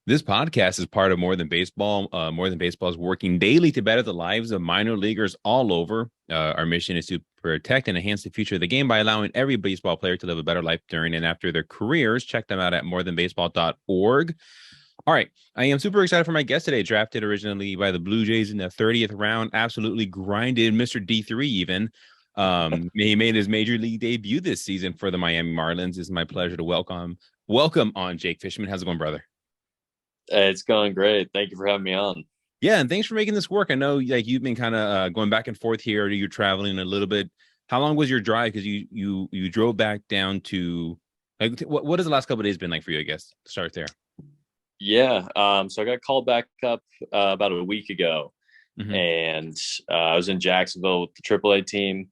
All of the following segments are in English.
This podcast is part of More Than Baseball. More Than Baseball is working daily to better the lives of minor leaguers all over. Our mission is to protect and enhance the future of the game by allowing every baseball player to live a better life during and after their careers. Check them out at morethanbaseball.org. All right. I am super excited for my guest today. Drafted originally by the Blue Jays in the 30th round. Absolutely grinded Mr. D3 even. He made his major league debut this season for the Miami Marlins. It's my pleasure to welcome on Jake Fishman. How's it going, brother? It's going great. Thank you for having me on. Yeah, and thanks for making this work. I know like you've been kind of going back and forth here. You're traveling a little bit. How long was your drive? Because you drove back down to like what has the last couple of days been like for you? I guess start there. Yeah. So I got called back up about a week ago, Hmm. and I was in Jacksonville with the AAA team,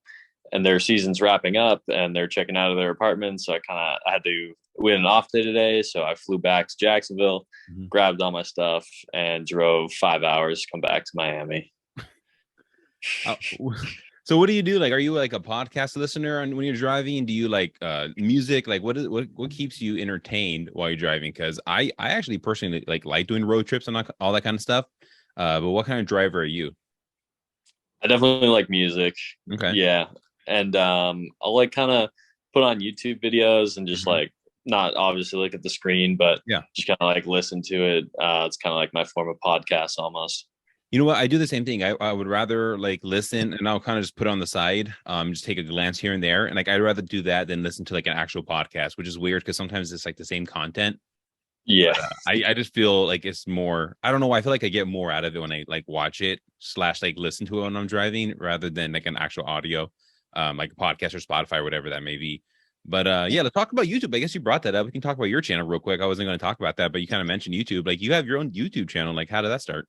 and their season's wrapping up, and they're checking out of their apartment. So I had to. We had an off day today, so I flew back to Jacksonville, Hmm. grabbed all my stuff, and drove 5 hours to come back to Miami. Uh, so what do you do? Like, are you like a podcast listener when you're driving? Do you like music? Like, what keeps you entertained while you're driving? Because I actually personally like doing road trips and all that kind of stuff. But what kind of driver are you? I definitely like music. Okay. Yeah. And I'll like kind of put on YouTube videos and just Hmm. like not obviously look at the screen, but Yeah. just kind of like listen to it. It's kind of like my form of podcast almost. You know what? I do the same thing. I would rather like listen and I'll kind of just put it on the side, just take a glance here and there. And like I'd rather do that than listen to like an actual podcast, which is weird because sometimes it's like the same content. Yeah. But I just feel like it's more, I don't know why. I feel like I get more out of it when I like watch it slash like listen to it when I'm driving rather than like an actual audio, like a podcast or Spotify or whatever that may be. But yeah, let's talk about YouTube. I guess you brought that up. We can talk about your channel real quick. I wasn't going to talk about that, but you kind of mentioned YouTube. Like you have your own YouTube channel. Like how did that start?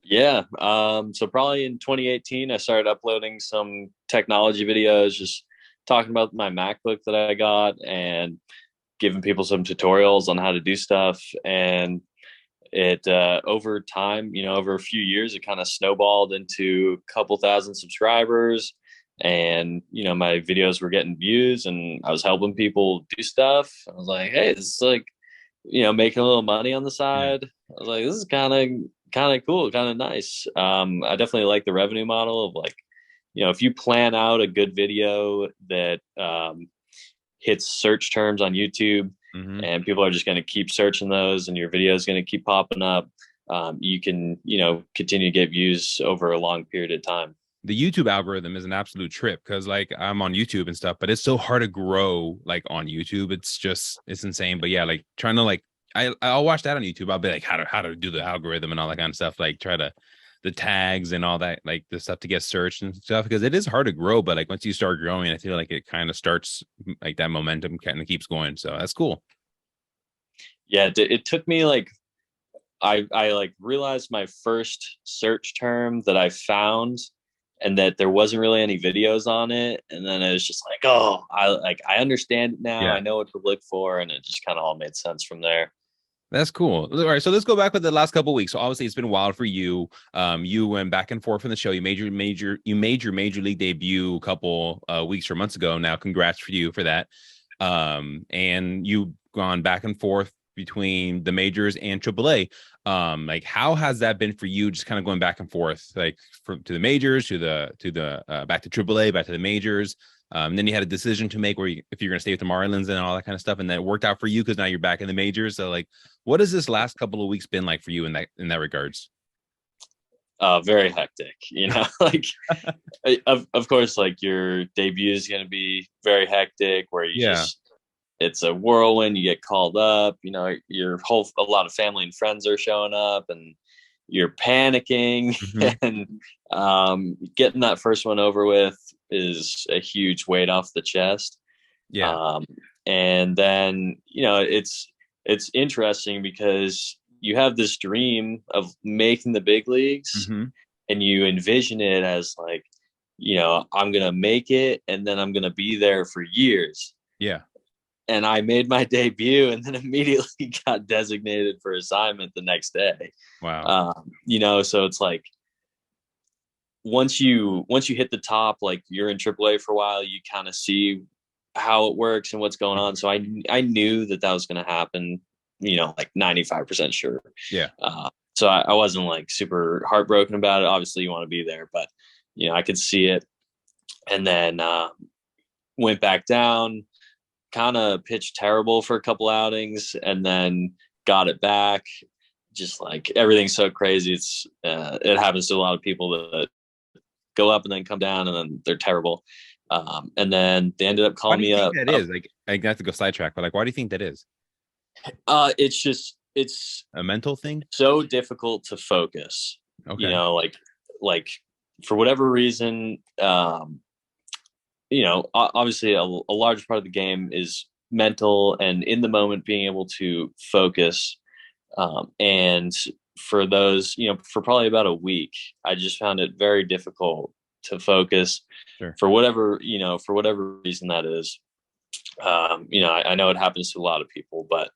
Yeah. So probably in 2018, I started uploading some technology videos, just talking about my MacBook that I got and giving people some tutorials on how to do stuff. And it over time, over a few years, it kind of snowballed into a couple thousand subscribers, and my videos were getting views, and I was helping people do stuff. I was like, hey, it's like making a little money on the Yeah. side. I was like, this is kind of cool, kind of nice. I definitely like the revenue model of like, if you plan out a good video that hits search terms on YouTube, Hmm. and people are just going to keep searching those, and your video is going to keep popping up. You can, continue to get views over a long period of time. The YouTube algorithm is an absolute trip because like I'm on YouTube and stuff, but it's so hard to grow like on YouTube. It's insane. But yeah, like trying to like I'll watch that on YouTube. I'll be like how to do the algorithm and all that kind of stuff. Like try to the tags and all that, like the stuff to get searched and stuff because it is hard to grow. But like once you start growing, I feel like it kind of starts like that momentum kind of keeps going. So that's cool. Yeah, it took me like I like realized my first search term that I found, and that there wasn't really any videos on it, and then it was just like, oh, I understand it now. Yeah. I know what to look for, and it just kind of all made sense from there. That's cool. All right, so let's go back with the last couple of weeks. So obviously it's been wild for you. You went back and forth from the show. You made your major league debut a couple weeks or months ago. Now, congrats for you for that. And you've gone back and forth between the majors and AAA. Like how has that been for you? Just kind of going back and forth, like from to the majors to the back to AAA, back to the majors. Then you had a decision to make if you're going to stay with the Marlins and all that kind of stuff, and that worked out for you because now you're back in the majors. So, like, what has this last couple of weeks been like for you in that regards? Very hectic, like of course, like your debut is going to be very hectic, where you Yeah. just it's a whirlwind. You get called up, a lot of family and friends are showing up, and you're panicking. Hmm. And getting that first one over with is a huge weight off the chest. Yeah. um, and then it's interesting because you have this dream of making the big leagues, Hmm. and you envision it as like, I'm gonna make it, and then I'm gonna be there for years. Yeah. And I made my debut, and then immediately got designated for assignment the next day. Wow. So it's like once you hit the top, like you're in AAA for a while, you kind of see how it works and what's going on. So I knew that was going to happen like 95% sure. Yeah. So I wasn't like super heartbroken about it. Obviously you want to be there, but I could see it. And then went back down, kind of pitched terrible for a couple outings, and then got it back. Just like everything's so crazy. It happens to a lot of people that go up and then come down and then they're terrible. And then they ended up Why calling do you me think up. that is? Like, I have to go sidetrack, but like, why do you think that is? It's A mental thing? so difficult to focus. Okay. Like for whatever reason, obviously a large part of the game is mental and in the moment being able to focus. And for those, for probably about a week, I just found it very difficult to focus Sure. for whatever reason that is. I know it happens to a lot of people, but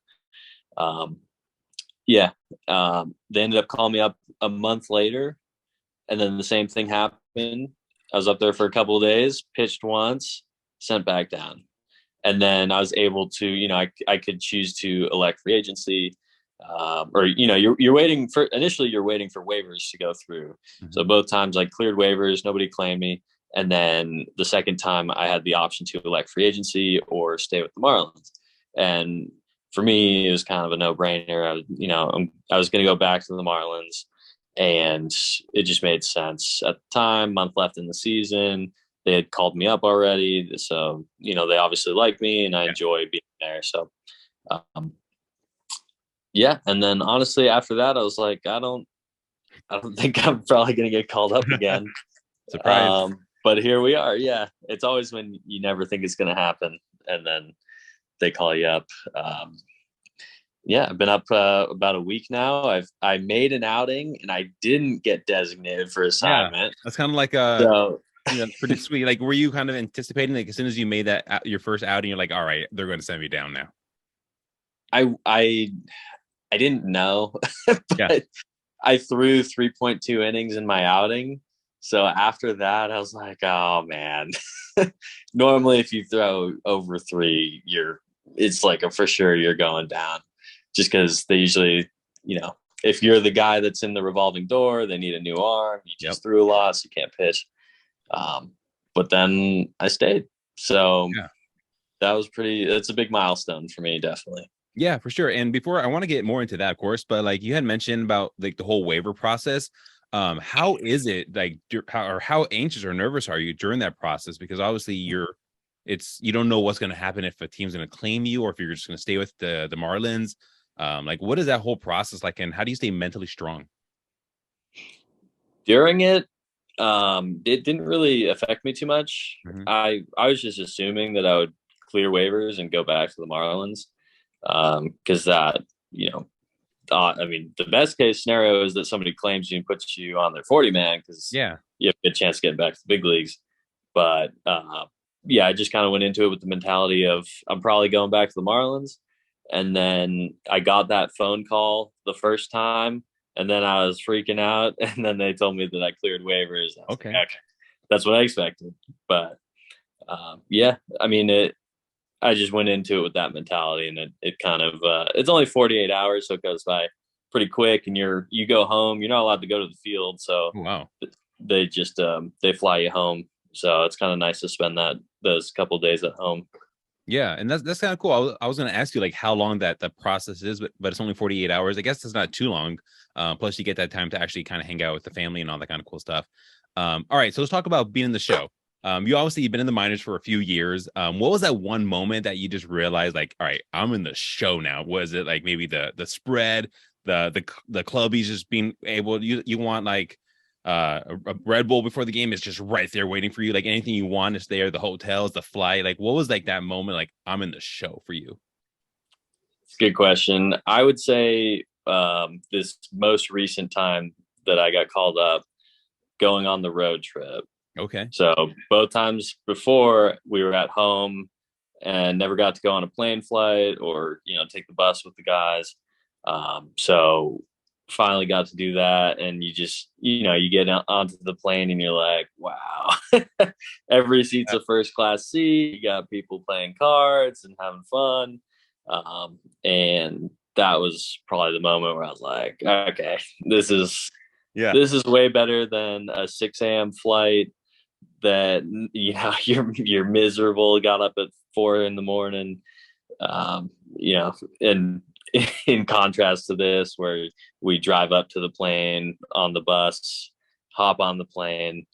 yeah, they ended up calling me up a month later, and then the same thing happened. I was up there for a couple of days, pitched once, sent back down. And then I was able to, I could choose to elect free agency, or you're waiting for waivers to go through. Mm-hmm. So both times I cleared waivers, nobody claimed me, and then the second time I had the option to elect free agency or stay with the Marlins. And for me, it was kind of a no-brainer. I was going to go back to the Marlins, and it just made sense at the time. Month left in the season. They had called me up already, so they obviously like me, and I enjoy being there. So, yeah. And then honestly, after that, I was like, I don't think I'm probably going to get called up again. Surprise. But here we are. Yeah, it's always when you never think it's going to happen, and then they call you up. Yeah, I've been up about a week now. I made an outing, and I didn't get designated for assignment. That's kind of like pretty sweet. Like, were you kind of anticipating, like, as soon as you made that your first outing, you're like, all right, they're going to send me down now? I didn't know, but I threw 3.2 innings in my outing. So after that, I was like, oh man. Normally, if you throw over 3, it's like for sure you're going down, just because they usually, if you're the guy that's in the revolving door, they need a new arm. You just threw a lot, so you can't pitch. But then I stayed. So that's a big milestone for me, definitely. Yeah, for sure. And before I want to get more into that, of course, but like you had mentioned about like the whole waiver process. How is it like, how anxious or nervous are you during that process? Because obviously you don't know what's going to happen, if a team's going to claim you or if you're just going to stay with the Marlins. Like, what is that whole process like, and how do you stay mentally strong during it? It didn't really affect me too much. Mm-hmm. I was just assuming that I would clear waivers and go back to the Marlins, because that, I mean, the best case scenario is that somebody claims you and puts you on their 40-man, because you have a good chance of getting back to the big leagues. But I just kind of went into it with the mentality of I'm probably going back to the Marlins. And then I got that phone call the first time, and then I was freaking out. And then they told me that I cleared waivers. Okay. Like, okay, that's what I expected. But I mean, I just went into it with that mentality, and it kind of it's only 48 hours, so it goes by pretty quick. And you go home. You're not allowed to go to the field, so wow, they just they fly you home. So it's kind of nice to spend those couple of days at home. Yeah, and that's kind of cool. I was going to ask you like how long that the process is, but it's only 48 hours. I guess it's not too long. Plus, you get that time to actually kind of hang out with the family and all that kind of cool stuff. All right, so let's talk about being in the show. You've been in the minors for a few years. What was that one moment that you just realized, like, all right, I'm in the show now? Was it like maybe the spread, the clubbies just being able, you want like a Red Bull before the game is just right there waiting for you, like anything you want is there, the hotels, the flight, like what was like that moment, like I'm in the show for you? Good question. I would say this most recent time that I got called up going on the road trip. Okay. So both times before we were at home and never got to go on a plane flight or, take the bus with the guys. So finally got to do that. And you just, you get onto the plane and you're like, wow, every seat's a first class seat. You got people playing cards and having fun. And that was probably the moment where I was like, okay, this is Yeah. this is way better than a 6 a.m. flight that you're miserable. Got up at 4 in the morning, and in contrast to this, where we drive up to the plane on the bus, hop on the plane,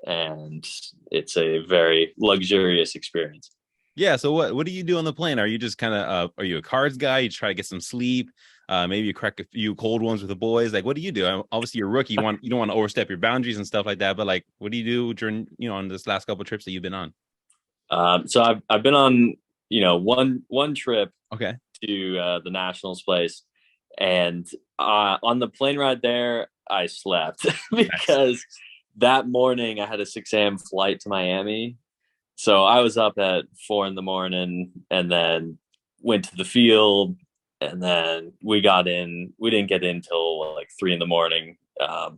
and it's a very luxurious experience. Yeah. So what do you do on the plane? Are you just kind of are you a cards guy? You try to get some sleep. Maybe you crack a few cold ones with the boys. Like, what do you do? Obviously, you're a rookie. You don't want to overstep your boundaries and stuff like that. But like, what do you do during on this last couple of trips that you've been on? So I've been on one trip Okay. to the Nationals place, and on the plane ride there, I slept Nice. because that morning I had a 6 a.m. flight to Miami. So I was up at 4 in the morning and then went to the field. And then we got in. We didn't get in till like 3 in the morning.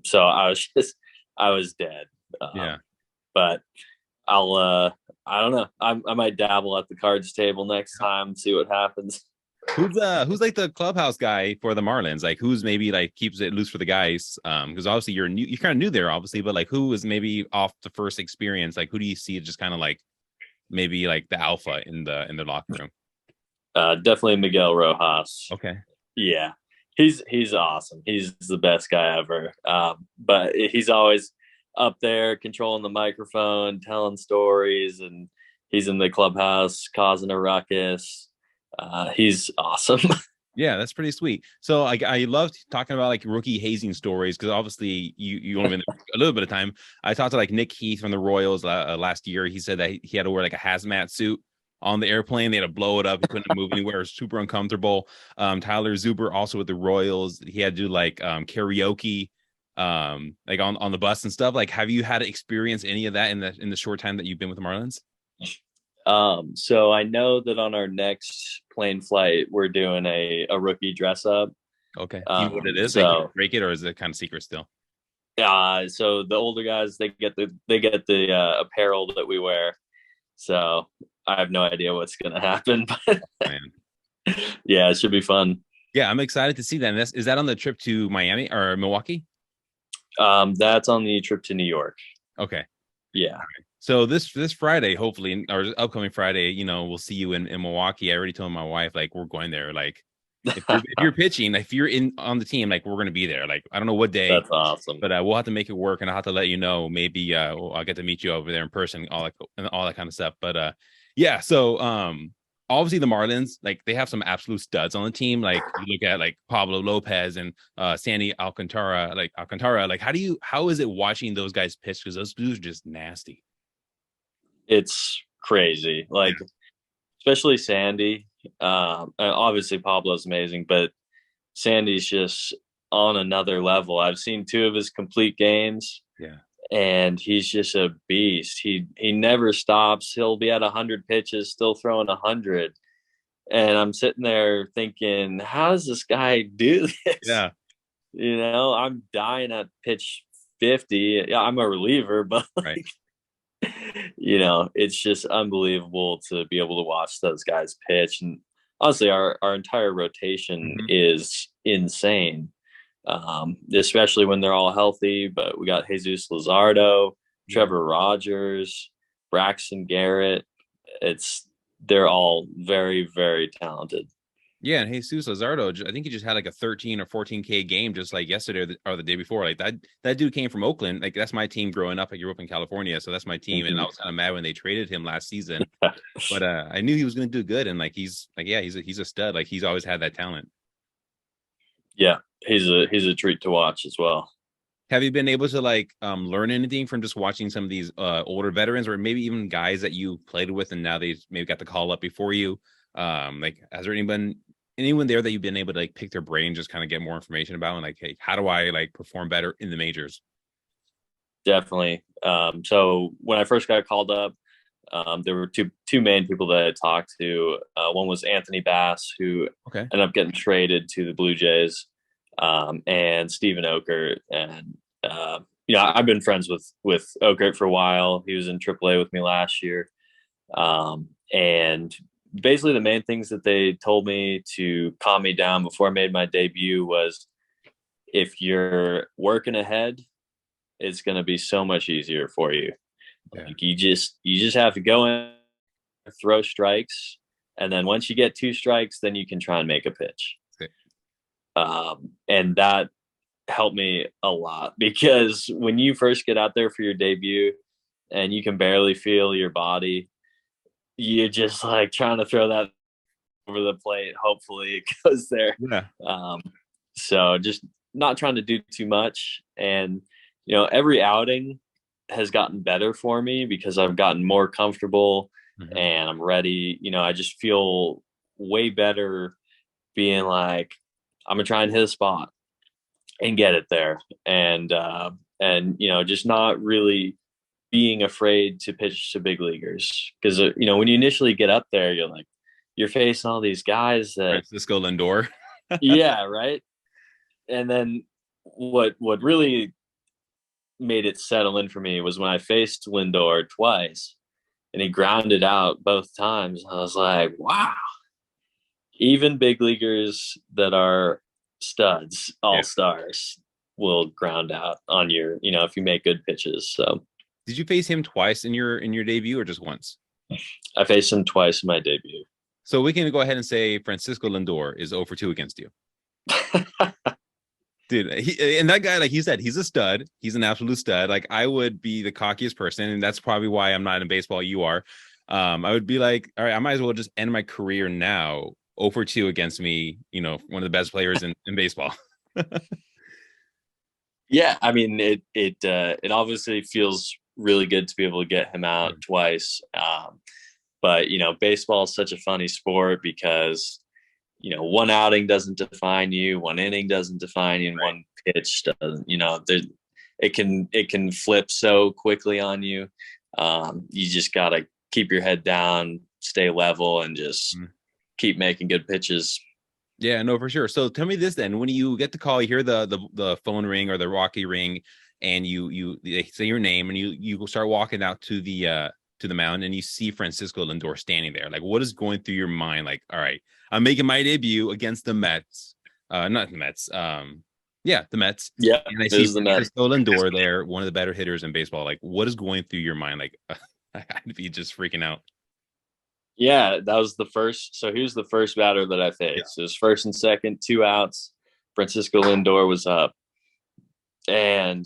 So I was dead. Yeah. But I don't know. I might dabble at the cards table next time, see what happens. Who's like the clubhouse guy for the Marlins? Like who's maybe like keeps it loose for the guys? Because obviously you're kind of new there, obviously, but like who is maybe off the first experience? Like who do you see just kind of like maybe like the alpha in the locker room? Definitely Miguel Rojas. Okay. Yeah, he's awesome. He's the best guy ever. But he's always up there controlling the microphone, telling stories, and he's in the clubhouse causing a ruckus. He's awesome. Yeah, that's pretty sweet. So like I loved talking about like rookie hazing stories because obviously you only been there a little bit of time. I talked to like Nick Heath from the Royals last year. He said that he had to wear like a hazmat suit on the airplane. They had to blow it up. He couldn't move anywhere. It was super uncomfortable. Tyler Zuber also with the Royals. He had to do like karaoke like on the bus and stuff. Like have you had to experience any of that in the short time that you've been with the Marlins? So I know that on our next plane flight, we're doing a rookie dress up. Okay. Do you know what it is? Like, can you So break it or is it kind of secret still? so the older guys they get the apparel that we wear. So I have no idea what's gonna happen, but Man. yeah, it should be fun. Yeah, I'm excited to see that. And is that on the trip to Miami or Milwaukee? That's on the trip to New York. Okay. Yeah, So this Friday, hopefully, or upcoming Friday, we'll see you in Milwaukee. I already told my wife, like, we're going there. Like, if you're pitching, if you're in on the team, like, we're gonna be there. Like, I don't know what day, that's awesome. but we'll have to make it work, and I'll have to let you know. Maybe I'll get to meet you over there in person, all that kind of stuff. But yeah. So obviously the Marlins, like, they have some absolute studs on the team. Like you look at like Pablo Lopez and Sandy Alcantara. Like, how is it watching those guys pitch? Because those dudes are just nasty. It's crazy. Like especially Sandy. And obviously Pablo's amazing, but Sandy's just on another level. I've seen two of his complete games, Yeah. and he's just a beast. He never stops. He'll be at 100 pitches, still throwing 100. And I'm sitting there thinking, how does this guy do this? Yeah. I'm dying at pitch 50. Yeah, I'm a reliever, but Right. it's just unbelievable to be able to watch those guys pitch. And honestly, our entire rotation Mhm. is insane, especially when they're all healthy. But we got Jesus Luzardo, Yeah. Trevor Rogers, Braxton Garrett. They're all very, very talented. Yeah, and Jesus Luzardo, I think he just had like a 13 or 14K game just like yesterday or the day before. Like that dude came from Oakland. Like that's my team growing up. I grew up in California, so that's my team. And I was kind of mad when they traded him last season, but I knew he was going to do good. And like he's a stud. Like he's always had that talent. Yeah, he's a treat to watch as well. Have you been able to like learn anything from just watching some of these older veterans, or maybe even guys that you played with and now they maybe got the call up before you? Like has there anyone there that you've been able to like pick their brain, just kind of get more information about, and like, hey, how do I like perform better in the majors? Definitely. So when I first got called up, there were two main people that I talked to. One was Anthony Bass, who Okay. ended up getting traded to the Blue Jays, and Stephen Okert. And I've been friends with Okert for a while. He was in AAA with me last year, and basically the main things that they told me to calm me down before I made my debut was, if you're working ahead, it's going to be so much easier for you. Yeah. Like you just have to go in, throw strikes, and then once you get 2 strikes, then you can try and make a pitch. Okay. And that helped me a lot, because when you first get out there for your debut and you can barely feel your body, you're just like trying to throw that over the plate. Hopefully it goes there. Yeah. So just not trying to do too much. And, every outing has gotten better for me because I've gotten more comfortable and I'm ready. I just feel way better being like, I'm gonna try and hit a spot and get it there. And just not really being afraid to pitch to big leaguers. Because, when you initially get up there, you're facing all these guys that Francisco Lindor. yeah, right. And then what really made it settle in for me was when I faced Lindor twice and he grounded out both times. I was like, wow, even big leaguers that are studs, all stars, will ground out on your, if you make good pitches. So did you face him twice in your debut or just once? I faced him twice in my debut. So we can go ahead and say Francisco Lindor is 0 for 2 against you. Dude, and that guy, like he said, he's a stud. He's an absolute stud. Like, I would be the cockiest person, and that's probably why I'm not in baseball. You are. I would be like, all right, I might as well just end my career now. 0 for 2 against me, one of the best players in baseball. Yeah, I mean, it obviously feels really good to be able to get him out twice. But baseball is such a funny sport because one outing doesn't define you, one inning doesn't define you, and one pitch doesn't. It can flip so quickly on you. You just gotta keep your head down, stay level, and just keep making good pitches. Yeah, no, for sure. So tell me this then: when you get the call, you hear the phone ring or the Rocky ring, and they say your name, and you start walking out to the mound, and you see Francisco Lindor standing there. Like, what is going through your mind? Like, all right, I'm making my debut against the Mets. Not the Mets. The Mets. Yeah, and I see Francisco Lindor there, one of the better hitters in baseball. Like, what is going through your mind? Like, I'd be just freaking out. Yeah, that was the first. So here's the first batter that I faced. It was first and second, 2 outs. Francisco Lindor was up. And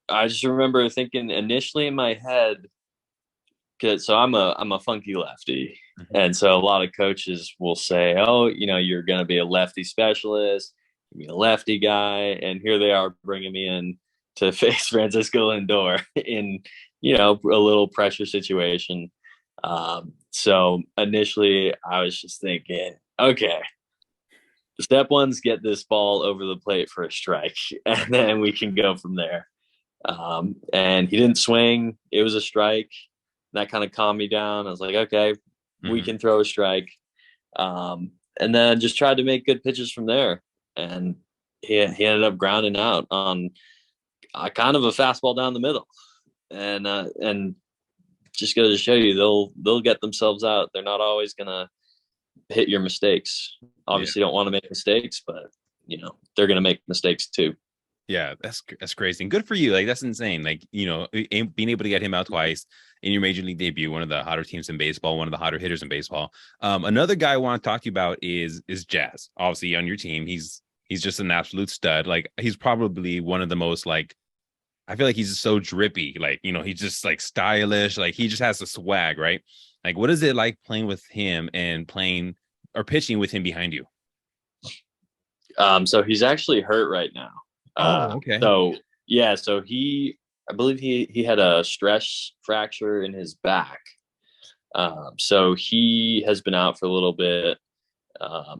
I just remember thinking initially in my head, so I'm a funky lefty. And so a lot of coaches will say, oh, you're going to be a lefty specialist, be a lefty guy. And here they are bringing me in to face Francisco Lindor in, a little pressure situation. So initially I was just thinking, okay, step one's get this ball over the plate for a strike, and then we can go from there. And he didn't swing. It was a strike. That kind of calmed me down. I was like, okay, we can throw a strike. And then just tried to make good pitches from there. And he ended up grounding out on kind of a fastball down the middle. And just goes to show you, they'll get themselves out. They're not always gonna hit your mistakes. Obviously, don't want to make mistakes, but they're gonna make mistakes too. Yeah, that's crazy. And good for you. Like, that's insane. Like, being able to get him out twice in your major league debut, one of the hotter teams in baseball, one of the hotter hitters in baseball. Another guy I want to talk to you about is Jazz. Obviously, on your team, he's just an absolute stud. Like, he's probably one of the most, like, I feel like he's just so drippy. Like, he's just like stylish. Like, he just has the swag, right? Like, what is it like playing with him and playing or pitching with him behind you? So he's actually hurt right now. Okay. So I believe he had a stress fracture in his back. So he has been out for a little bit,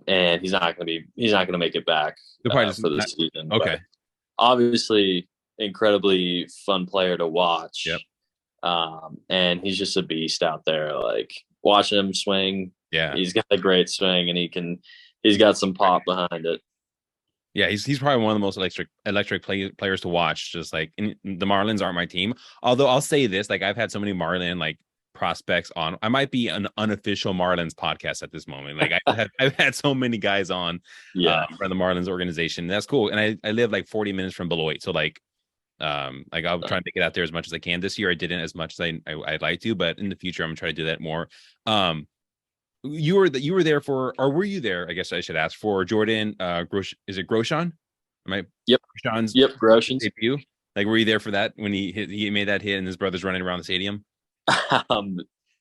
and he's not going to make it back for this season. Okay. But obviously, incredibly fun player to watch. Yep. And he's just a beast out there. Like, watching him swing. Yeah. He's got a great swing, and he's got some pop behind it. Yeah, he's probably one of the most electric players to watch. Just like, the Marlins aren't my team. Although I'll say this, like, I've had so many Marlin like prospects on. I might be an unofficial Marlins podcast at this moment. Like I've had so many guys on from the Marlins organization. That's cool. And I live like 40 minutes from Beloit. So like I'll try and make it out there as much as I can. This year I didn't as much as I'd like to, but in the future I'm gonna try to do that more. You were there for, or were you there? I guess I should ask, for Jordan is it Groshon? Yep. Groshon's Groshon's debut. Like, were you there for that when he made that hit and his brother's running around the stadium?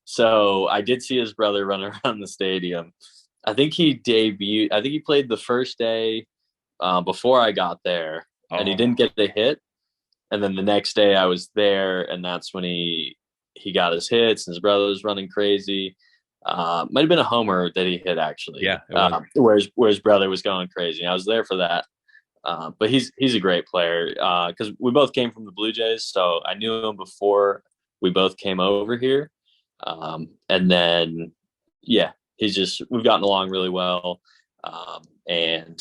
So I did see his brother run around the stadium. I think he debuted. I think he played the first day before I got there, and he didn't get the hit. And then the next day I was there, and that's when he got his hits, and his brother was running crazy. Might have been a homer that he hit, actually. Yeah. Where his brother was going crazy. I was there for that. But he's a great player because we both came from the Blue Jays, so I knew him before we both came over here. And then, we've gotten along really well. And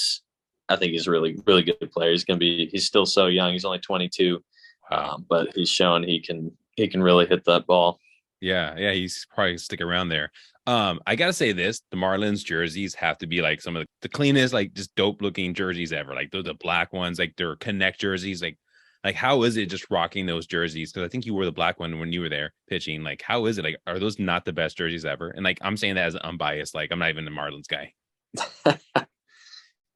I think he's a really, really good player. He's still so young. He's only 22, but he's shown he can really hit that ball. Yeah. He's probably stick around there. I gotta say this: the Marlins jerseys have to be like some of the cleanest, like just dope looking jerseys ever. Like the black ones, like they're Connect jerseys. Like how is it just rocking those jerseys? Because I think you wore the black one when you were there pitching. Like, how is it? Like, are those not the best jerseys ever? And like, I'm saying that as unbiased. Like, I'm not even a Marlins guy.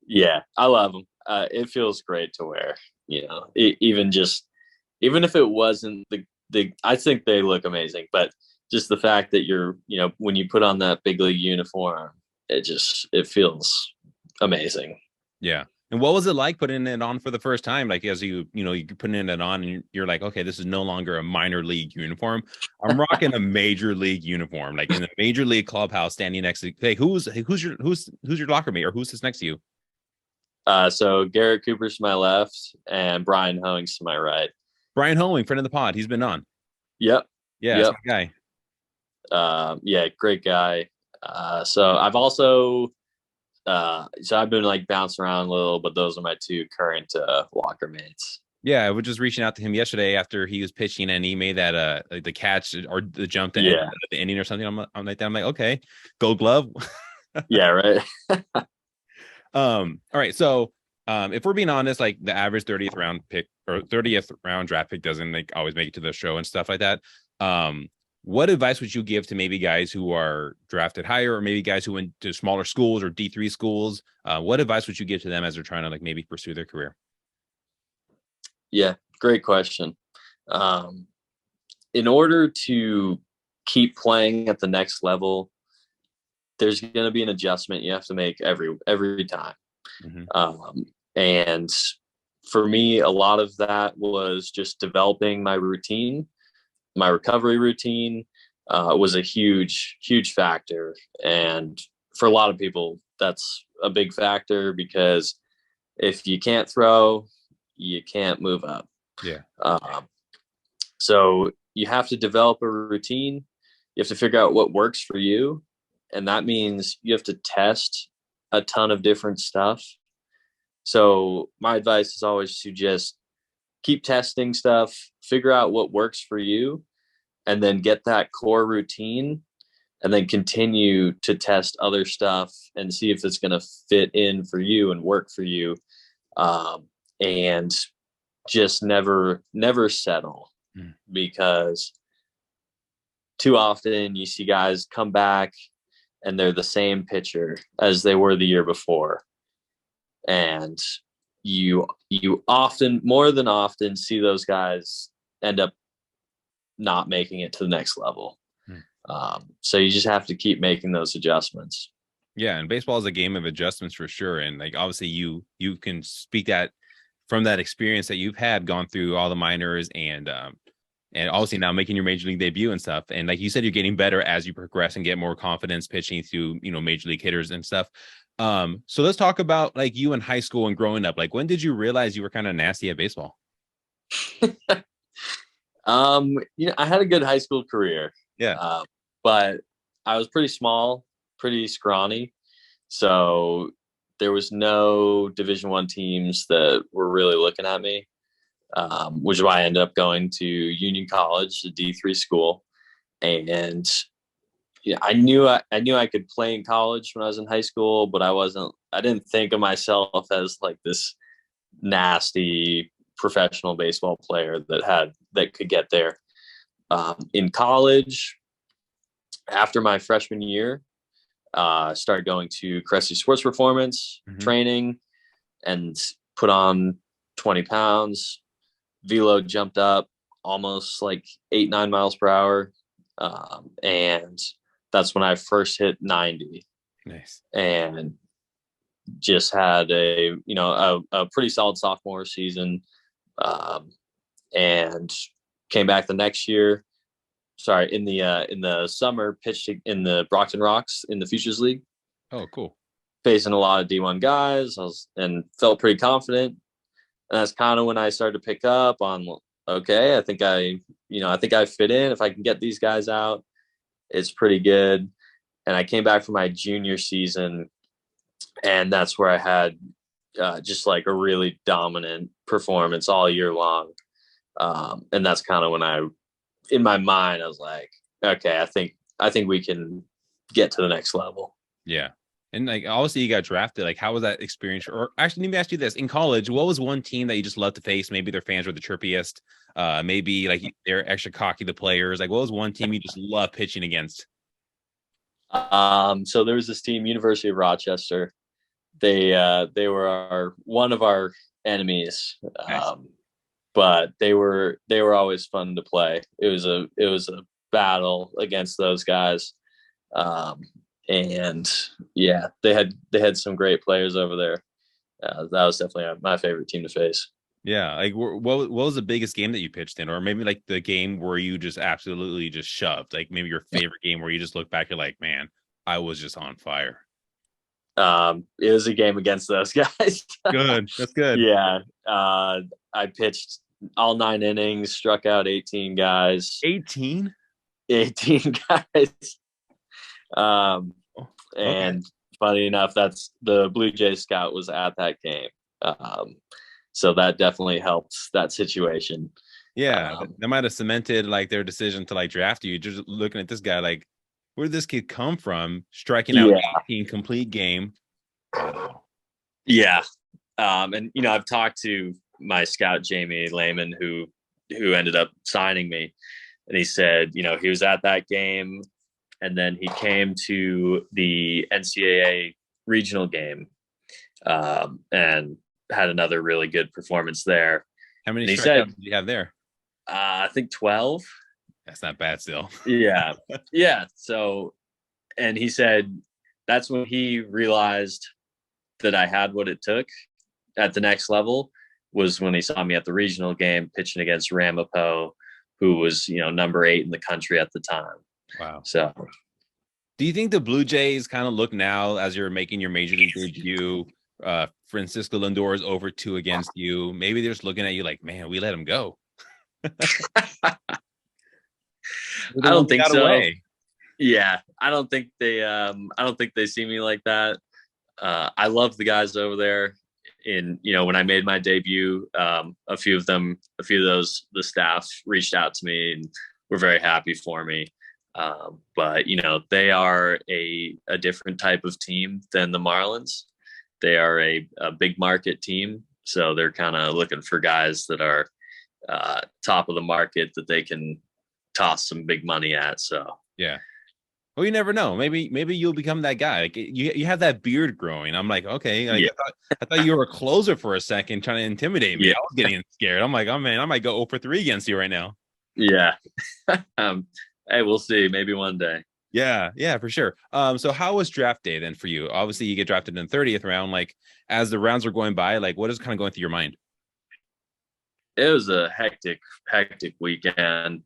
Yeah, I love them. It feels great to wear. Even if it wasn't I think they look amazing, but just the fact that when you put on that big league uniform, it feels amazing. Yeah. And what was it like putting it on for the first time? Like, as you putting it on and you're like, okay, this is no longer a minor league uniform. I'm rocking a major league uniform, like in the major league clubhouse, standing next to, hey, who's your locker mate, or who's this next to you? So Garrett Cooper's to my left and Brian Hoeing's to my right. Brian Hoeing, friend of the pod. He's been on. Yep. Yeah. Yep. That's my guy. Great guy. So I've also, I've been like bouncing around a little, but those are my two current locker mates. Yeah, I was just reaching out to him yesterday after he was pitching and he made that the catch or the jump to end the inning or something. I'm like, okay, Gold Glove. Yeah, right. All right. So if we're being honest, like the average 30th round pick or 30th round draft pick doesn't always make it to the show and stuff like that. What advice would you give to maybe guys who are drafted higher, or maybe guys who went to smaller schools or D3 schools? What advice would you give to them as they're trying to maybe pursue their career? Yeah, great question. In order to keep playing at the next level, there's going to be an adjustment you have to make every time. Mm-hmm. And for me, a lot of that was just developing my routine. My recovery routine was a huge, huge factor. And for a lot of people, that's a big factor, because if you can't throw, you can't move up. Yeah. So you have to develop a routine. You have to figure out what works for you. And that means you have to test a ton of different stuff. So my advice is always to just keep testing stuff, figure out what works for you, and then get that core routine, and then continue to test other stuff and see if it's going to fit in for you and work for you. And just never settle, because too often you see guys come back and they're the same pitcher as they were the year before. And you often, more than often, see those guys end up not making it to the next level. So you just have to keep making those adjustments. Yeah. And baseball is a game of adjustments for sure. And like, obviously you can speak that from that experience that you've had, gone through all the minors and obviously now making your major league debut and stuff. And like you said, you're getting better as you progress and get more confidence pitching through, major league hitters and stuff. So let's talk about like you in high school and growing up. Like, when did you realize you were kind of nasty at baseball? I had a good high school career. Yeah. But I was pretty small, pretty scrawny. So there was no Division I teams that were really looking at me, which is why I ended up going to Union College, a D3 school. And yeah, I knew I could play in college when I was in high school, but I didn't think of myself as like this nasty professional baseball player that could get there. In college, after my freshman year, started going to Cressy Sports Performance training and put on 20 pounds. Velo jumped up almost like 8-9 miles per hour. And that's when I first hit 90. Nice. And just had a pretty solid sophomore season. And came back the next year. Sorry, in the summer, pitched in the Brockton Rocks in the Futures League. Oh, cool. Facing a lot of D1 guys, and felt pretty confident. And that's kind of when I started to pick up on, okay, I think I fit in. If I can get these guys out, it's pretty good. And I came back for my junior season, and that's where I had just like a really dominant performance all year long. And that's kind of when in my mind, I was like, okay, I think we can get to the next level. Yeah. And like, obviously you got drafted. Like, how was that experience? Or actually, let me ask you this: in college, what was one team that you just loved to face? Maybe their fans were the chirpiest. Maybe like they're extra cocky, the players. Like, what was one team you just love pitching against? So there was this team, University of Rochester. They were one of our enemies. Nice. But they were always fun to play. It was a battle against those guys. And yeah, they had some great players over there. That was definitely my favorite team to face. Yeah, like what was the biggest game that you pitched in, or maybe like the game where you just absolutely just shoved? Like maybe your favorite game where you just look back, you're like, man, I was just on fire. It was a game against those guys. Good, that's good. Yeah, I pitched all 9 innings, struck out 18 guys. 18? 18 guys. Okay. And funny enough, that's the Blue Jays scout was at that game. So that definitely helped that situation. Yeah, that might have cemented like their decision to like draft you. Just looking at this guy, like, where did this kid come from? Striking out 18 complete game. Wow. Yeah. And I've talked to my scout Jamie Lehman, who ended up signing me, and he said, he was at that game, and then he came to the NCAA regional game, and had another really good performance there. How many strikeouts did you have there? I think 12. That's not bad still. Yeah. Yeah. So, and he said that's when he realized that I had what it took at the next level, was when he saw me at the regional game pitching against Ramapo, who was, number 8 in the country at the time. Wow. So do you think the Blue Jays kind of look now, as you're making your major league debut, Francisco Lindor is over 2 against you? Maybe they're just looking at you like, man, we let him go. I don't think so. Away. Yeah, I don't think they see me like that. I love the guys over there. When I made my debut, a few of those, the staff reached out to me and were very happy for me. But they are a different type of team than the Marlins. They are a big market team, so they're kind of looking for guys that are top of the market that they can toss some big money at. So yeah. Well, you never know. Maybe you'll become that guy. Like you have that beard growing. I'm like, okay. Like, yeah. I thought you were a closer for a second, trying to intimidate me. Yeah. I was getting scared. I'm like, oh man, I might go 0-for-3 against you right now. Yeah. Hey, we'll see. Maybe one day. Yeah, for sure. So how was draft day then for you? Obviously, you get drafted in the 30th round. Like, as the rounds were going by, like, what is kind of going through your mind? It was a hectic weekend.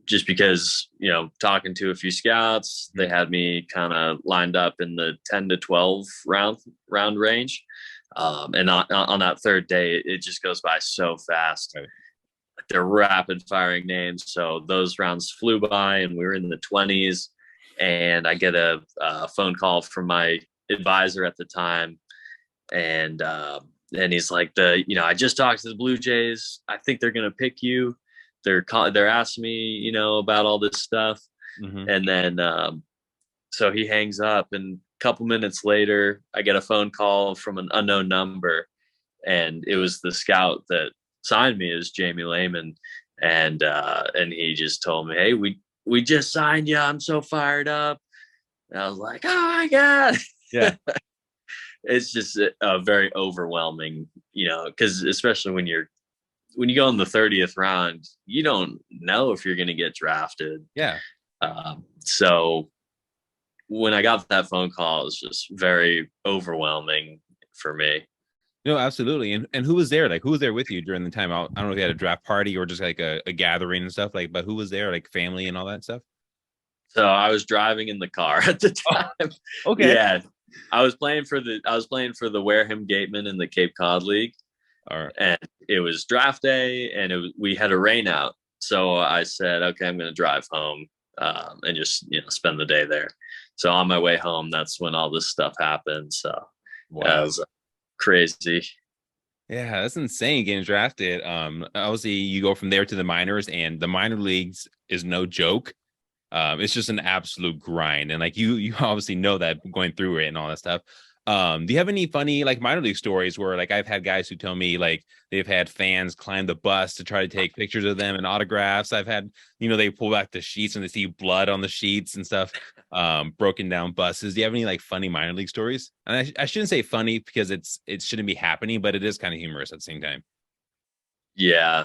Just because, talking to a few scouts, they had me kind of lined up in the 10 to 12 round range. And on that third day, it just goes by so fast. Right. They're rapid firing names. So those rounds flew by, and we were in the 20s, and I get a phone call from my advisor at the time. And he's like, I just talked to the Blue Jays. I think they're going to pick you. they're asking me, about all this stuff. Mm-hmm. And then so he hangs up, and a couple minutes later I get a phone call from an unknown number, and it was the scout that signed me as Jamie Lehman. And he just told me, hey, we just signed you, I'm so fired up. And I was like, oh my god. Yeah. It's just a very overwhelming, because especially when you go in the 30th round, you don't know if you're going to get drafted. Yeah. So when I got that phone call, it was just very overwhelming for me. No, absolutely. And who was there? Like, who was there with you during the time? I don't know if you had a draft party or just like a gathering and stuff. Like, but who was there? Like family and all that stuff. So I was driving in the car at the time. Oh, okay. Yeah, I was playing for the Wareham Gateman in the Cape Cod League. All right. And it was draft day, and we had a rain out. So I said, okay, I'm going to drive home and just spend the day there. So on my way home, that's when all this stuff happened. So Wow. it was crazy. Yeah, that's insane getting drafted. Obviously you go from there to the minors, and the minor leagues is no joke. It's just an absolute grind. And like you obviously know that going through it and all that stuff. Do you have any funny like minor league stories where like I've had guys who tell me like they've had fans climb the bus to try to take pictures of them and autographs? I've had, they pull back the sheets and they see blood on the sheets and stuff, broken down buses. Do you have any like funny minor league stories? And I shouldn't say funny because it shouldn't be happening, but it is kind of humorous at the same time. Yeah,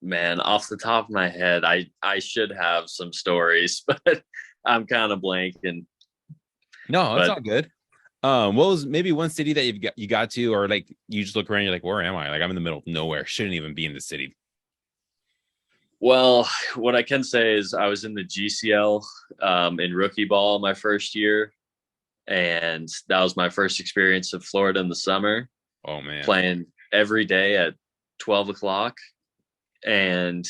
man, off the top of my head, I should have some stories, but I'm kind of blanking. No, it's all good. What was maybe one city that you got to, or like you just look around, you're like, where am I? Like I'm in the middle of nowhere. Shouldn't even be in the city. Well, what I can say is I was in the GCL in rookie ball my first year, and that was my first experience of Florida in the summer. Oh man, playing every day at 12 o'clock, and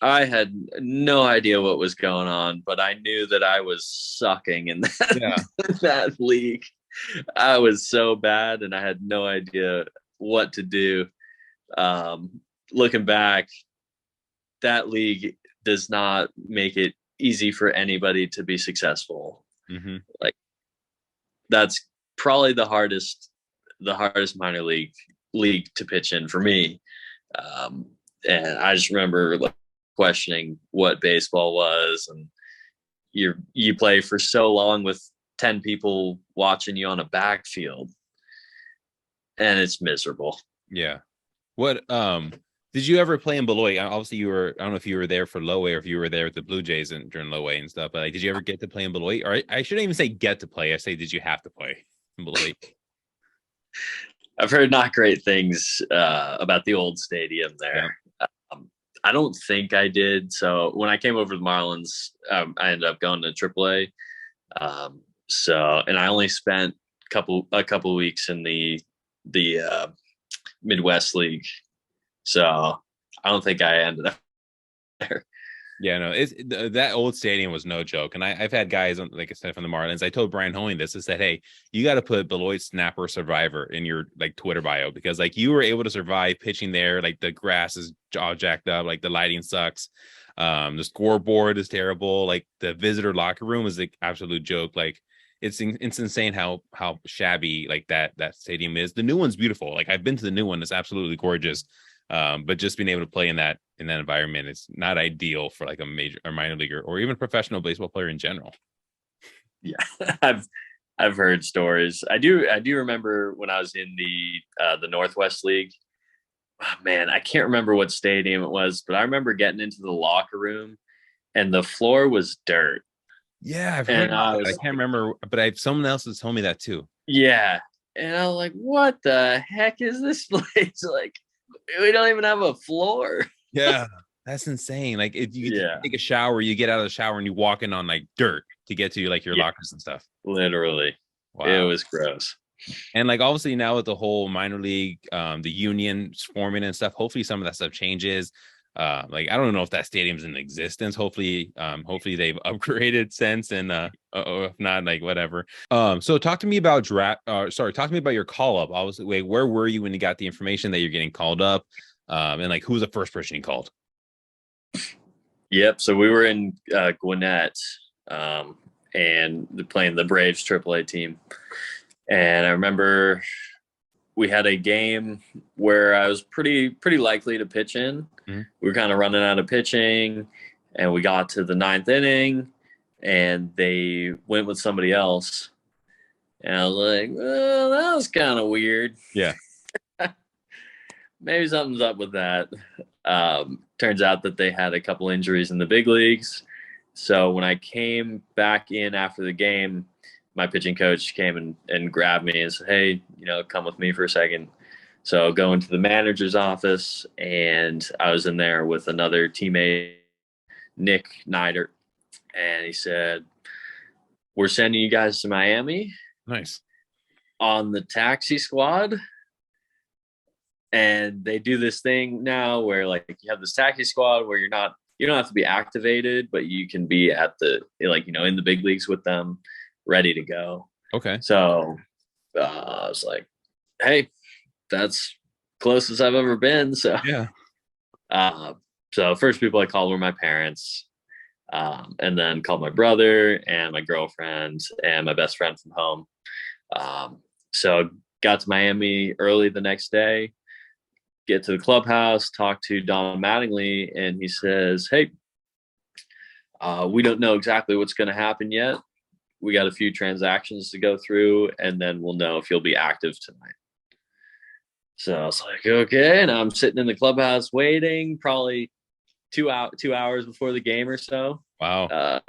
I had no idea what was going on, but I knew that I was sucking in that league. I was so bad, and I had no idea what to do. Looking back, that league does not make it easy for anybody to be successful. Mm-hmm. Like that's probably the hardest minor league to pitch in for me. And I just remember like questioning what baseball was, and you play for so long with 10 people watching you on a backfield, and it's miserable. Yeah. What did you ever play in Beloit? Obviously you were, I don't know if you were there for low A or if you were there with the Blue Jays and during low A and stuff, but like, did you ever get to play in Beloit? Or I shouldn't even say get to play. I say, did you have to play in Beloit? I've heard not great things about the old stadium there. Yeah. I don't think I did. So when I came over to the Marlins, I ended up going to AAA. And I only spent a couple weeks in the Midwest League. So I don't think I ended up there. Yeah, no, that old stadium was no joke. And I've had guys, like I said, from the Marlins. I told Brian Hoeing this. I said, hey, you got to put Beloit Snapper Survivor in your like Twitter bio, because like you were able to survive pitching there. Like the grass is all jacked up, like the lighting sucks. The scoreboard is terrible. Like the visitor locker room is the absolute joke. Like it's insane how shabby like that stadium is. The new one's beautiful. Like I've been to the new one. It's absolutely gorgeous. But just being able to play in that environment is not ideal for like a major or minor leaguer or even professional baseball player in general. Yeah, I've heard stories. I do remember when I was in the Northwest League. Oh, man, I can't remember what stadium it was, but I remember getting into the locker room and the floor was dirt. Yeah, I've heard. I can't remember, but someone else has told me that too. Yeah, and I was like, "What the heck is this place like?" We don't even have a floor. Yeah, that's insane. Like if you take a shower, you get out of the shower and you walk in on like dirt to get to like your lockers and stuff. Literally. Wow. It was gross. And like obviously now with the whole minor league, the union forming and stuff, hopefully some of that stuff changes. Like I don't know if that stadium's in existence. Hopefully they've upgraded since, and if not, like whatever. So talk to me about talk to me about your call up. Obviously, where were you when you got the information that you're getting called up? And like who was the first person you called? Yep. So we were in Gwinnett, and playing the Braves AAA team. And I remember we had a game where I was pretty likely to pitch in. Mm-hmm. We were kind of running out of pitching, and we got to the 9th inning, and they went with somebody else. And I was like, well, that was kind of weird. Yeah. Maybe something's up with that. Turns out that they had a couple injuries in the big leagues. So when I came back in after the game, my pitching coach came and grabbed me and said, hey, come with me for a second. So go into the manager's office, and I was in there with another teammate, Nick Neidert. And he said, we're sending you guys to Miami. Nice. On the taxi squad. And they do this thing now where like you have this taxi squad where you don't have to be activated, but you can be at the, in the big leagues with them, ready to go. Okay. So I was like, hey, that's closest I've ever been. So yeah. So first people I called were my parents, and then called my brother and my girlfriend and my best friend from home. So got to Miami early the next day, get to the clubhouse, talk to Don Mattingly, and he says, hey, we don't know exactly what's going to happen yet. We got a few transactions to go through, and then we'll know if you'll be active tonight. So I was like, okay. And I'm sitting in the clubhouse waiting, probably 2 hours before the game or so. Wow.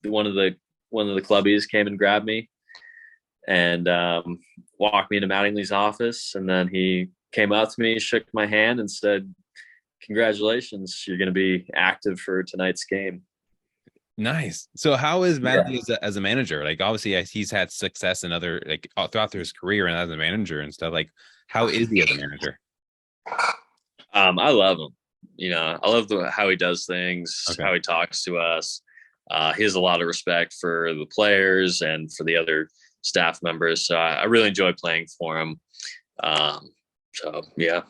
One of the clubbies came and grabbed me and walked me into Mattingly's office. And then he came up to me, shook my hand, and said, congratulations, you're going to be active for tonight's game. Nice. So how is Matthew as a manager? Like, obviously he's had success in other, like, throughout his career and as a manager and stuff. Like, how is he as a manager? I love him. I love how he does things, how he talks to us. He has a lot of respect for the players and for the other staff members. So I really enjoy playing for him. So yeah.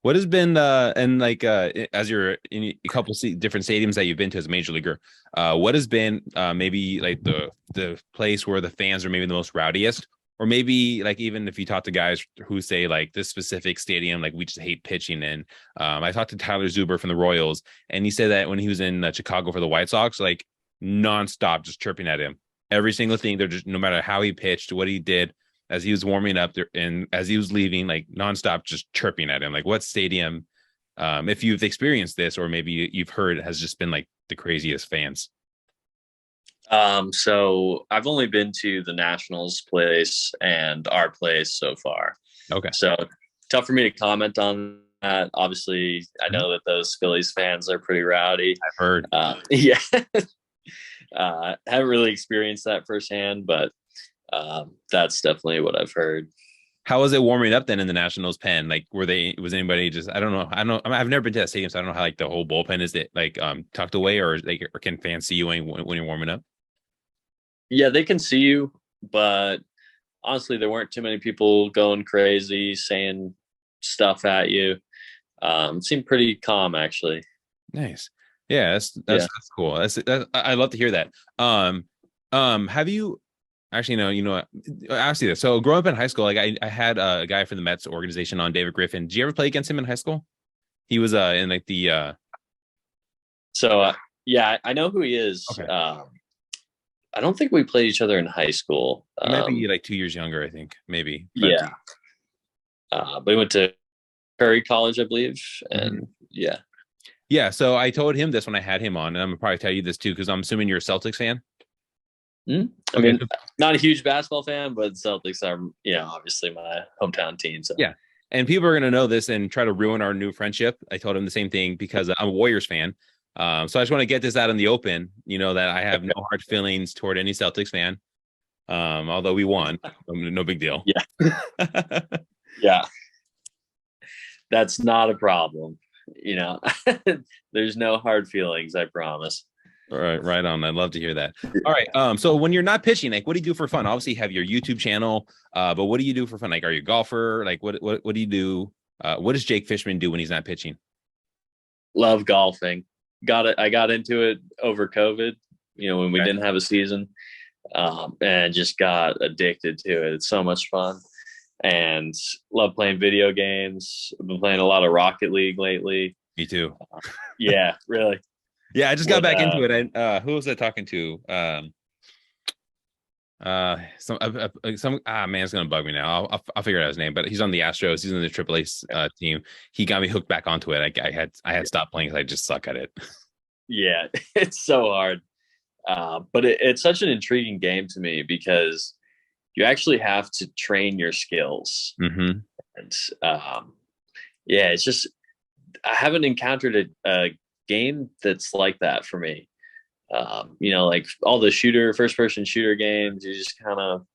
What has been as you're in a couple different stadiums that you've been to as a major leaguer, what has been maybe like the place where the fans are maybe the most rowdiest, or maybe like even if you talk to guys who say like this specific stadium, like we just hate pitching in. I talked to Tyler Zuber from the Royals, and he said that when he was in Chicago for the White Sox, like nonstop just chirping at him, every single thing. They're just, no matter how he pitched, what he did, as he was warming up there and as he was leaving, like nonstop, just chirping at him. Like, what stadium, if you've experienced this, or maybe you've heard, has just been like the craziest fans? So I've only been to the Nationals place and our place so far. Okay. So tough for me to comment on that. Obviously, I know that those Phillies fans are pretty rowdy. I've heard. Yeah. Haven't really experienced that firsthand, but that's definitely what I've heard. How was it warming up then in the Nationals pen? Like, was anybody just, I don't know. I've never been to that stadium, so I don't know how like the whole bullpen is it like tucked away, or can fans see you when you're warming up? Yeah, they can see you, but honestly, there weren't too many people going crazy, saying stuff at you. It seemed pretty calm, actually. Nice. Yeah, that's cool. I love to hear that. Have you actually, I asked you this. So growing up in high school, like I had a guy from the Mets organization on, David Griffin. Did you ever play against him in high school? He was in like the yeah, I know who he is. Okay. I don't think we played each other in high school. He might be like 2 years younger, I think, maybe. But, yeah. But he went to Curry College, I believe. And yeah. Yeah. So I told him this when I had him on, and I'm gonna probably tell you this too, because I'm assuming you're a Celtics fan. I mean, not a huge basketball fan, but Celtics are, obviously my hometown team. So yeah. And people are going to know this and try to ruin our new friendship. I told him the same thing because I'm a Warriors fan. So I just want to get this out in the open, that I have no hard feelings toward any Celtics fan. Although we won, no big deal. Yeah. Yeah. That's not a problem. There's no hard feelings, I promise. All right on. I'd love to hear that. All right. So when you're not pitching, like, what do you do for fun? Obviously, you have your YouTube channel, but what do you do for fun? Like, are you a golfer? Like, what do you do? What does Jake Fishman do when he's not pitching? Love golfing. I got into it over COVID, when we didn't have a season, and just got addicted to it. It's so much fun, and love playing video games. I've been playing a lot of Rocket League lately. Me too. Yeah, really. Yeah, I just got back into it. Who was I talking to? Some man, it's gonna bug me now. I'll figure out his name, but he's on the Astros. He's in the AAA team. He got me hooked back onto it. I had stopped playing because I just suck at it. Yeah, it's so hard. But it's such an intriguing game to me because you actually have to train your skills. Mm-hmm. And yeah, it's just I haven't encountered a game that's like that for me. Like all the first person shooter games, you just kind of,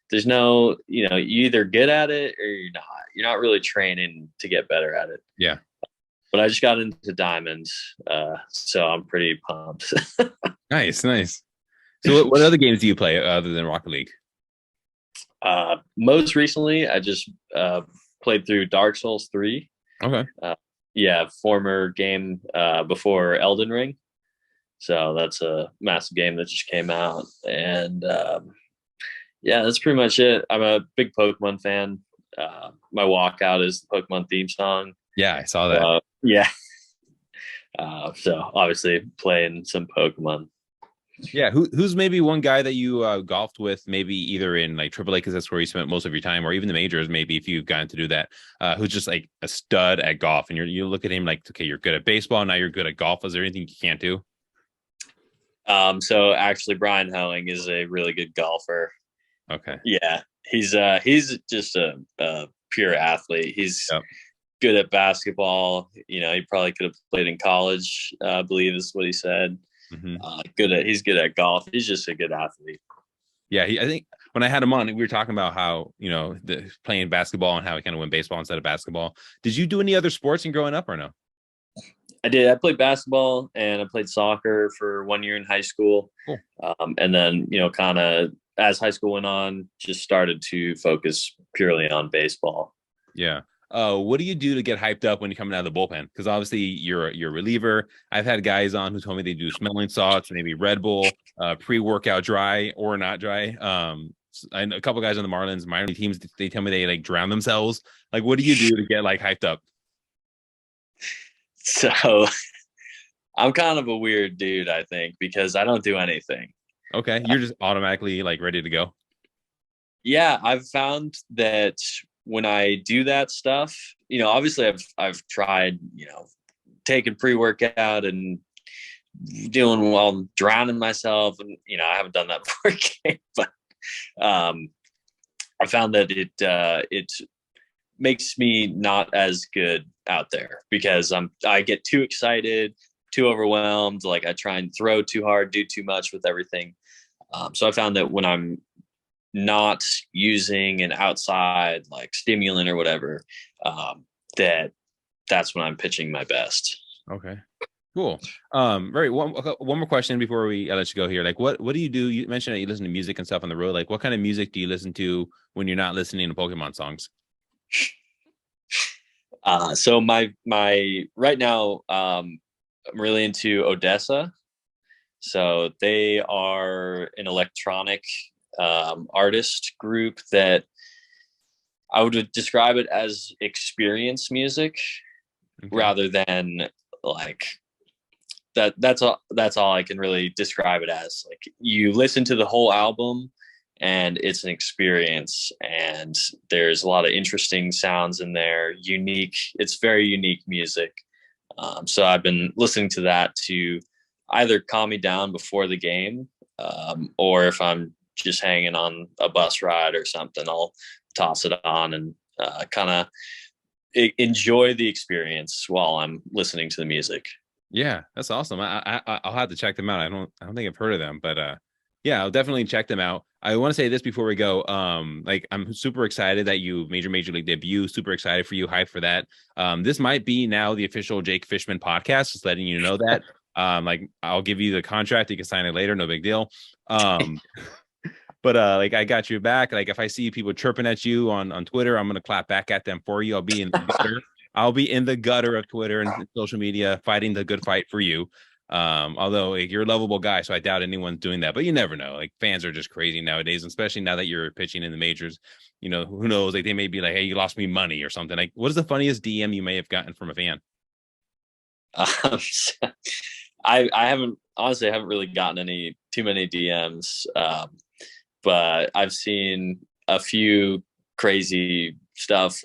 there's no, you either good at it or you're not. You're not really training to get better at it. Yeah. But I just got into Diamonds, so I'm pretty pumped. Nice. So what other games do you play other than Rocket League? Most recently, I just played through Dark Souls 3. Okay. Former game before Elden Ring. So that's a massive game that just came out. And that's pretty much it. I'm a big Pokemon fan. My walkout is the Pokemon theme song. Yeah, I saw that. Yeah. So obviously playing some Pokemon. Yeah, who's maybe one guy that you golfed with, maybe either in like AAA because that's where you spent most of your time, or even the majors, maybe if you've gotten to do that, who's just like a stud at golf, and you look at him like, okay, you're good at baseball, now you're good at golf. Is there anything you can't do? So actually, Brian Hoeing is a really good golfer. Okay. Yeah, he's just a pure athlete. He's good at basketball. He probably could have played in college. I believe is what he said. Mm-hmm. He's good at golf. He's just a good athlete. Yeah, I think when I had him on, we were talking about how playing basketball and how he kind of went baseball instead of basketball. Did you do any other sports in growing up or no? I did. I played basketball and I played soccer for 1 year in high school. Cool. And then, kind of as high school went on, just started to focus purely on baseball. Yeah. What do you do to get hyped up when you're coming out of the bullpen? Because obviously you're a reliever. I've had guys on who told me they do smelling salts, maybe Red Bull, pre-workout dry or not dry. I know a couple guys on the Marlins, minor league teams, they tell me they like drown themselves. Like, what do you do to get like hyped up? So I'm kind of a weird dude, I think, because I don't do anything. Okay. You're just automatically like ready to go. Yeah. I've found that when I do that stuff, obviously I've tried, taking pre-workout and doing while drowning myself. And, I haven't done that before, but I found that it makes me not as good out there because I get too excited, too overwhelmed. Like I try and throw too hard, do too much with everything. So I found that when I'm not using an outside like stimulant or whatever, that's when I'm pitching my best. Okay, cool. Right. One more question before we let you go here. Like, what do? You mentioned that you listen to music and stuff on the road. Like, what kind of music do you listen to when you're not listening to Pokemon songs? So my right now, I'm really into Odessa. So they are an electronic artist group that I would describe it as experience music rather than like that. That's all I can really describe it as. Like you listen to the whole album and it's an experience, and there's a lot of interesting sounds in there. It's very unique music. So I've been listening to that to either calm me down before the game, or if I'm just hanging on a bus ride or something, I'll toss it on and kind of enjoy the experience while I'm listening to the music. Yeah, that's awesome. I'll have to check them out. I don't think I've heard of them, but yeah, I'll definitely check them out. I want to say this before we go. Like I'm super excited that you made your major league debut. Super excited for you. Hyped for that. This might be now the official Jake Fishman podcast. Just letting you know that. Like I'll give you the contract. You can sign it later. No big deal. But like I got your back. Like if I see people chirping at you on Twitter, I'm gonna clap back at them for you. I'll be in the gutter. I'll be in the gutter of Twitter and social media fighting the good fight for you. Although like, you're a lovable guy, so I doubt anyone's doing that. But you never know. Like fans are just crazy nowadays, especially now that you're pitching in the majors. You know, who knows? Like they may be like, "Hey, you lost me money" or something. Like, what is the funniest DM you may have gotten from a fan? Um, I haven't honestly, I haven't really gotten any too many DMs, but I've seen a few crazy stuff.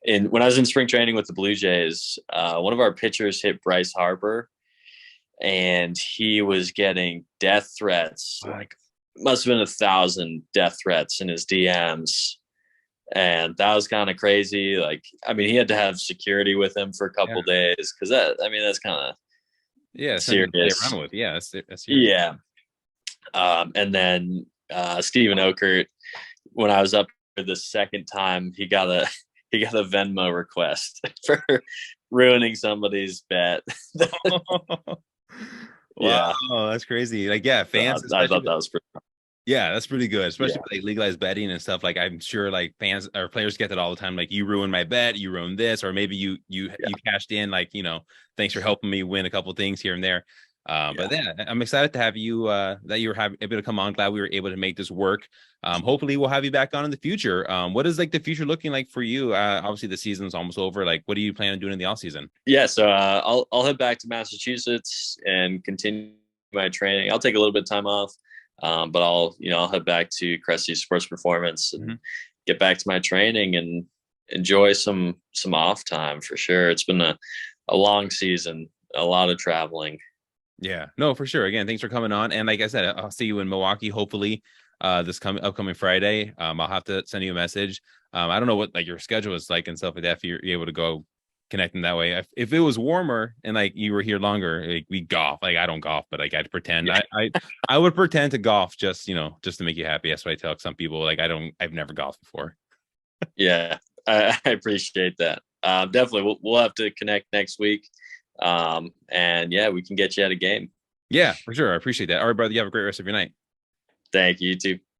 When I was in spring training with the Blue Jays, one of our pitchers hit Bryce Harper, and he was getting death threats. Like, must have been 1,000 death threats in his DMs, and that was kind of crazy. Like, I mean, he had to have security with him for a couple days because that's kind of serious. Around with. Yeah, that's serious. Yeah. And then Steven Okert, when I was up for the second time, he got a Venmo request for ruining somebody's bet. Wow, that's crazy. Like, yeah, fans. I thought that was pretty. Yeah, that's pretty good, especially with like legalized betting and stuff. Like, I'm sure like fans or players get that all the time. Like, you ruined my bet, you ruined this, or maybe you cashed in. Like, thanks for helping me win a couple things here and there. But yeah, I'm excited to have you that you were able to come on. Glad we were able to make this work. Hopefully we'll have you back on in the future. What is like the future looking like for you? Obviously the season's almost over. Like, what do you plan on doing in the off season? Yeah, so I'll head back to Massachusetts and continue my training. I'll take a little bit of time off, but I'll head back to Cressy Sports Performance and get back to my training and enjoy some off time for sure. It's been a long season, a lot of traveling. Yeah, no, for sure. Again, thanks for coming on. And like I said, I'll see you in Milwaukee, hopefully, this upcoming Friday. I'll have to send you a message. I don't know what like your schedule is like and stuff like that. If you're able to go connecting that way. If it was warmer and like you were here longer, like we golf. Like I don't golf, but like I'd pretend. I would pretend to golf just to make you happy. That's what I tell some people. Like I've never golfed before. Yeah, I appreciate that. Definitely, we'll have to connect next week. And yeah, we can get you at a game. Yeah, for sure. I appreciate that. All right, brother. You have a great rest of your night. Thank you. You too.